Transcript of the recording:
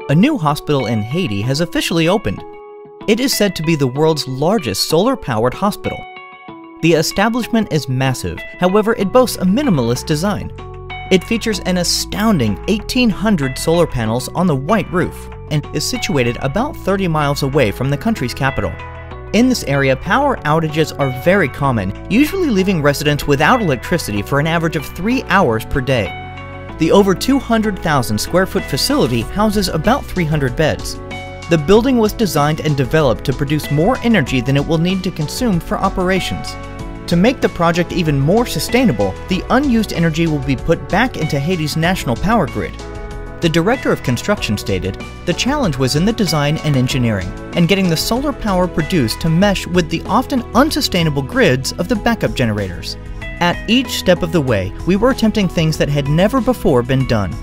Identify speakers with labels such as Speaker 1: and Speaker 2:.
Speaker 1: A new hospital in Haiti has officially opened. It is said to be the world's largest solar-powered hospital. The establishment is massive, however, it boasts a minimalist design. It features an astounding 1,800 solar panels on the white roof and is situated about 30 miles away from the country's capital. In this area, power outages are very common, usually leaving residents without electricity for an average of 3 hours per day. The over 200,000 square foot facility houses about 300 beds. The building was designed and developed to produce more energy than it will need to consume for operations. To make the project even more sustainable, the unused energy will be put back into Haiti's national power grid. The director of construction stated, "The challenge was in the design and engineering, and getting the solar power produced to mesh with the often unsustainable grids of the backup generators. At each step of the way, we were attempting things that had never before been done.